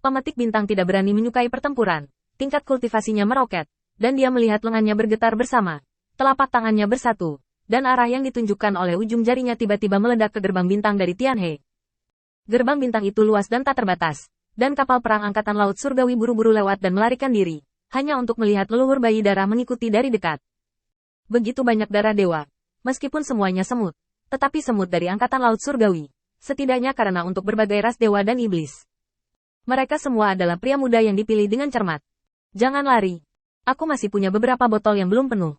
Pemetik bintang tidak berani menyukai pertempuran. Tingkat kultivasinya meroket, dan dia melihat lengannya bergetar bersama. Telapak tangannya bersatu, dan arah yang ditunjukkan oleh ujung jarinya tiba-tiba meledak ke gerbang bintang dari Tianhe. Gerbang bintang itu luas dan tak terbatas, dan kapal perang Angkatan Laut Surgawi buru-buru lewat dan melarikan diri, hanya untuk melihat leluhur bayi darah mengikuti dari dekat. Begitu banyak darah dewa, meskipun semuanya semut, tetapi semut dari Angkatan Laut Surgawi, setidaknya karena untuk berbagai ras dewa dan iblis. Mereka semua adalah pria muda yang dipilih dengan cermat. Jangan lari. Aku masih punya beberapa botol yang belum penuh.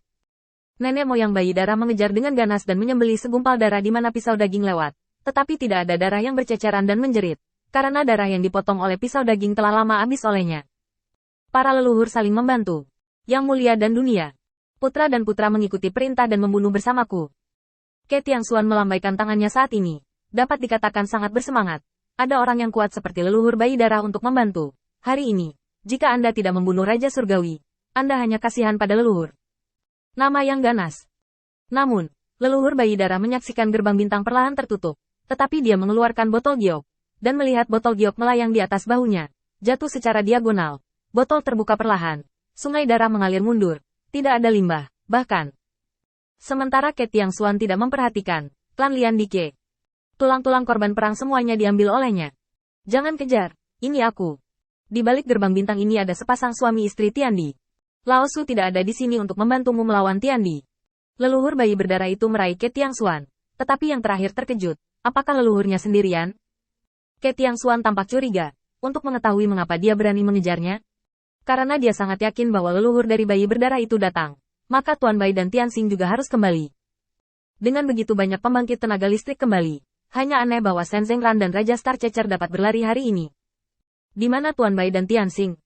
Nenek moyang bayi darah mengejar dengan ganas dan menyembelih segumpal darah di mana pisau daging lewat. Tetapi tidak ada darah yang berceceran dan menjerit, karena darah yang dipotong oleh pisau daging telah lama habis olehnya. Para leluhur saling membantu. Yang mulia dan dunia. Putra dan putra mengikuti perintah dan membunuh bersamaku. Ke Tiangxuan melambaikan tangannya saat ini. Dapat dikatakan sangat bersemangat. Ada orang yang kuat seperti leluhur bayi darah untuk membantu. Hari ini, jika Anda tidak membunuh Raja Surgawi, Anda hanya kasihan pada leluhur. Nama yang ganas. Namun, leluhur bayi darah menyaksikan gerbang bintang perlahan tertutup, tetapi dia mengeluarkan botol giok, dan melihat botol giok melayang di atas bahunya, jatuh secara diagonal. Botol terbuka perlahan, sungai darah mengalir mundur, tidak ada limbah, bahkan. Sementara Ke Tiangxuan tidak memperhatikan, klan Lian Dike. Tulang-tulang korban perang semuanya diambil olehnya. Jangan kejar, ini aku. Di balik gerbang bintang ini ada sepasang suami istri Tiandi. Lao Su tidak ada di sini untuk membantumu melawan Tiandi. Leluhur bayi berdarah itu meraih Ke Tiangxuan, tetapi yang terakhir terkejut, apakah leluhurnya sendirian? Ke Tiangxuan tampak curiga, untuk mengetahui mengapa dia berani mengejarnya. Karena dia sangat yakin bahwa leluhur dari bayi berdarah itu datang, maka Tuan Bai dan Tianxing juga harus kembali. Dengan begitu banyak pembangkit tenaga listrik kembali, hanya aneh bahwa Shenzhen Ran dan Raja Star Cecer dapat berlari hari ini. Di mana Tuan Bai dan Tianxing?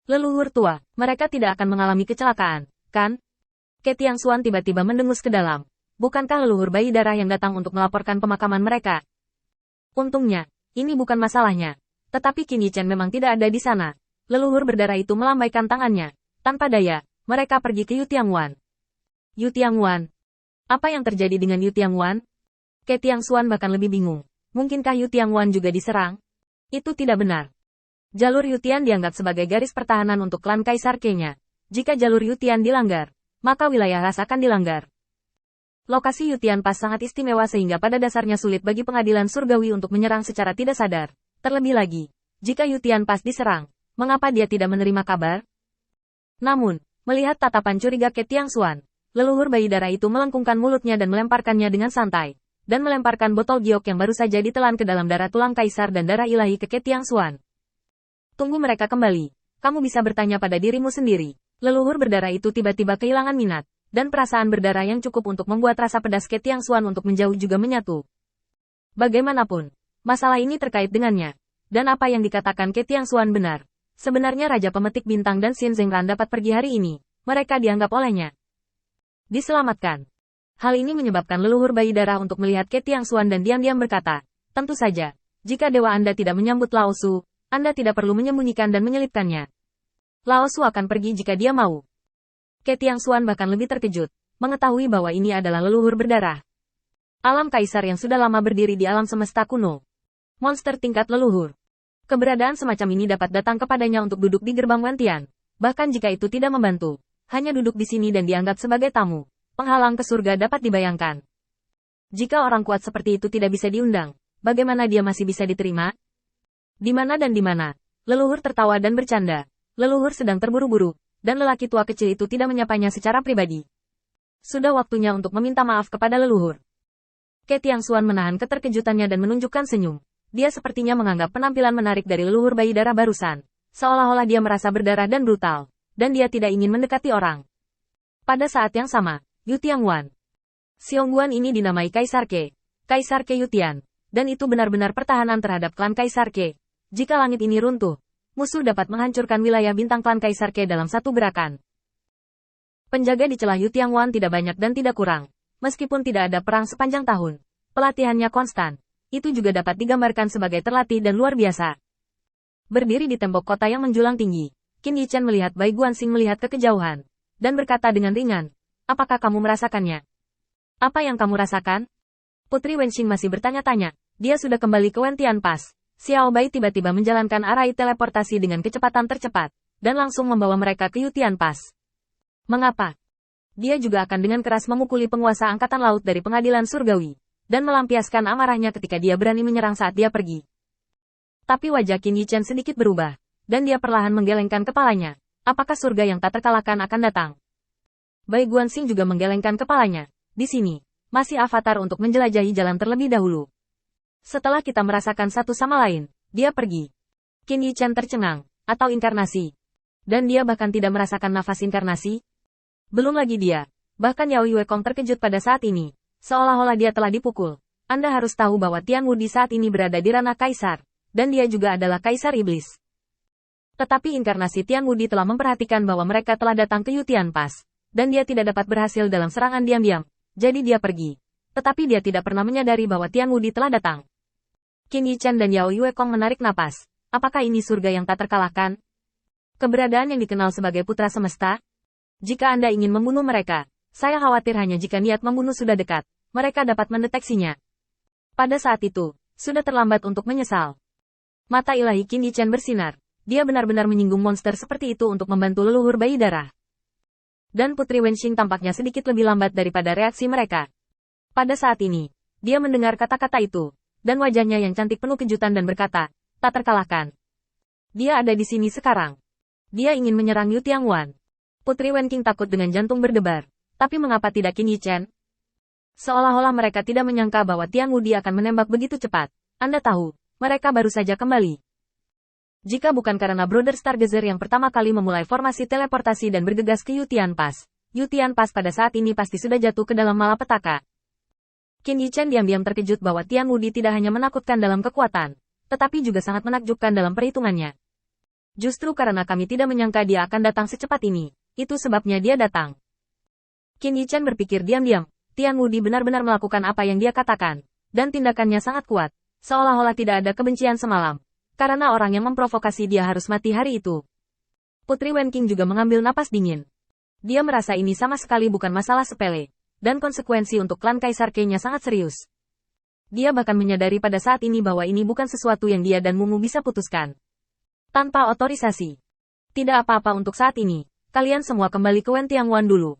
Leluhur tua, mereka tidak akan mengalami kecelakaan, kan? Ke Tiangxuan tiba-tiba mendengus ke dalam. Bukankah leluhur bayi darah yang datang untuk melaporkan pemakaman mereka? Untungnya, ini bukan masalahnya. Tetapi Qin Yichen memang tidak ada di sana. Leluhur berdarah itu melambaikan tangannya. Tanpa daya, mereka pergi ke Yu Tiangwan. Yu Tiangwan. Apa yang terjadi dengan Yu Tiangwan? Ke Tiangxuan bahkan lebih bingung. Mungkinkah Yu Tiangwan juga diserang? Itu tidak benar. Jalur Yutian dianggap sebagai garis pertahanan untuk klan Kaisar Ke-nya. Jika jalur Yutian dilanggar, maka wilayah ras akan dilanggar. Lokasi Yutian Pass sangat istimewa sehingga pada dasarnya sulit bagi pengadilan surgawi untuk menyerang secara tidak sadar. Terlebih lagi, jika Yutian Pass diserang, mengapa dia tidak menerima kabar? Namun, melihat tatapan curiga Ke Tiangxuan, leluhur bayi darah itu melengkungkan mulutnya dan melemparkannya dengan santai, dan melemparkan botol giok yang baru saja ditelan ke dalam darah tulang kaisar dan darah ilahi ke Ke Tiangxuan. Tunggu mereka kembali. Kamu bisa bertanya pada dirimu sendiri. Leluhur berdarah itu tiba-tiba kehilangan minat, dan perasaan berdarah yang cukup untuk membuat rasa pedas Ke Tiangxuan untuk menjauh juga menyatu. Bagaimanapun, masalah ini terkait dengannya. Dan apa yang dikatakan Ke Tiangxuan benar. Sebenarnya Raja Pemetik Bintang dan Shenzhen Ran dapat pergi hari ini. Mereka dianggap olehnya diselamatkan. Hal ini menyebabkan leluhur bayi darah untuk melihat Ke Tiangxuan dan diam-diam berkata, tentu saja, jika dewa Anda tidak menyambut Lao Su, Anda tidak perlu menyembunyikan dan menyelipkannya. Lao Su akan pergi jika dia mau. Ke Tiangxuan bahkan lebih terkejut, mengetahui bahwa ini adalah leluhur berdarah. Alam kaisar yang sudah lama berdiri di alam semesta kuno. Monster tingkat leluhur. Keberadaan semacam ini dapat datang kepadanya untuk duduk di gerbang Wantian. Bahkan jika itu tidak membantu, hanya duduk di sini dan dianggap sebagai tamu. Penghalang ke surga dapat dibayangkan. Jika orang kuat seperti itu tidak bisa diundang, bagaimana dia masih bisa diterima? Di mana dan di mana? Leluhur tertawa dan bercanda. Leluhur sedang terburu-buru, dan lelaki tua kecil itu tidak menyapanya secara pribadi. Sudah waktunya untuk meminta maaf kepada leluhur. Ke Tiangxuan menahan keterkejutannya dan menunjukkan senyum. Dia sepertinya menganggap penampilan menarik dari leluhur bayi darah barusan. Seolah-olah dia merasa berdarah dan brutal, dan dia tidak ingin mendekati orang. Pada saat yang sama, Yu Tiangwan. Xiongguan ini dinamai Kaisar Ke. Kaisar Ke Yutian. Dan itu benar-benar pertahanan terhadap klan Kaisar Ke. Jika langit ini runtuh, musuh dapat menghancurkan wilayah bintang klan Kaisar Ke dalam satu gerakan. Penjaga di celah Yu Tiangwan tidak banyak dan tidak kurang. Meskipun tidak ada perang sepanjang tahun, pelatihannya konstan. Itu juga dapat digambarkan sebagai terlatih dan luar biasa. Berdiri di tembok kota yang menjulang tinggi, Qin Yichen melihat Bai Guanxing melihat ke kejauhan, dan berkata dengan ringan, apakah kamu merasakannya? Apa yang kamu rasakan? Putri Wenxing masih bertanya-tanya. Dia sudah kembali ke Wantian Pass. Xiao Bai tiba-tiba menjalankan arai teleportasi dengan kecepatan tercepat, dan langsung membawa mereka ke Yutian Pass. Mengapa? Dia juga akan dengan keras memukuli penguasa angkatan laut dari pengadilan surgawi, dan melampiaskan amarahnya ketika dia berani menyerang saat dia pergi. Tapi wajah Qin Yichen sedikit berubah, dan dia perlahan menggelengkan kepalanya. Apakah surga yang tak terkalahkan akan datang? Bai Guanxing juga menggelengkan kepalanya. Di sini, masih avatar untuk menjelajahi jalan terlebih dahulu. Setelah kita merasakan satu sama lain, dia pergi. Qin Yichen tercengang, atau inkarnasi. Dan dia bahkan tidak merasakan nafas inkarnasi. Belum lagi dia, bahkan Yao Yuekong terkejut pada saat ini. Seolah-olah dia telah dipukul. Anda harus tahu bahwa Tian Wudi saat ini berada di ranah kaisar. Dan dia juga adalah kaisar iblis. Tetapi inkarnasi Tian Wudi telah memperhatikan bahwa mereka telah datang ke Yutian Pass. Dan dia tidak dapat berhasil dalam serangan diam-diam. Jadi dia pergi. Tetapi dia tidak pernah menyadari bahwa Tian Wudi telah datang. Qin Yichen dan Yao Yuekong menarik napas. Apakah ini surga yang tak terkalahkan? Keberadaan yang dikenal sebagai putra semesta? Jika Anda ingin membunuh mereka, saya khawatir hanya jika niat membunuh sudah dekat, mereka dapat mendeteksinya. Pada saat itu, sudah terlambat untuk menyesal. Mata ilahi Qin Yichen bersinar. Dia benar-benar menyinggung monster seperti itu untuk membantu leluhur bayi darah. Dan Putri Wenxing tampaknya sedikit lebih lambat daripada reaksi mereka. Pada saat ini, dia mendengar kata-kata itu. Dan wajahnya yang cantik penuh kejutan dan berkata, tak terkalahkan. Dia ada di sini sekarang. Dia ingin menyerang Yu Tiangwan. Putri Wenqing takut dengan jantung berdebar. Tapi mengapa tidak Qin Yichen? Seolah-olah mereka tidak menyangka bahwa Tian Wudi akan menembak begitu cepat. Anda tahu, mereka baru saja kembali. Jika bukan karena Brother Stargazer yang pertama kali memulai formasi teleportasi dan bergegas ke Yutian Pass pada saat ini pasti sudah jatuh ke dalam malapetaka. Qin Yichen diam-diam terkejut bahwa Tian Wudi tidak hanya menakutkan dalam kekuatan, tetapi juga sangat menakjubkan dalam perhitungannya. Justru karena kami tidak menyangka dia akan datang secepat ini, itu sebabnya dia datang. Qin Yichen berpikir diam-diam, Tian Wudi benar-benar melakukan apa yang dia katakan, dan tindakannya sangat kuat, seolah-olah tidak ada kebencian semalam, karena orang yang memprovokasi dia harus mati hari itu. Putri Wenqing juga mengambil napas dingin. Dia merasa ini sama sekali bukan masalah sepele. Dan konsekuensi untuk klan Kaisar Qi-nya sangat serius. Dia bahkan menyadari pada saat ini bahwa ini bukan sesuatu yang dia dan Mumu bisa putuskan. Tanpa otorisasi. Tidak apa-apa untuk saat ini, kalian semua kembali ke Wen Tiangwan dulu.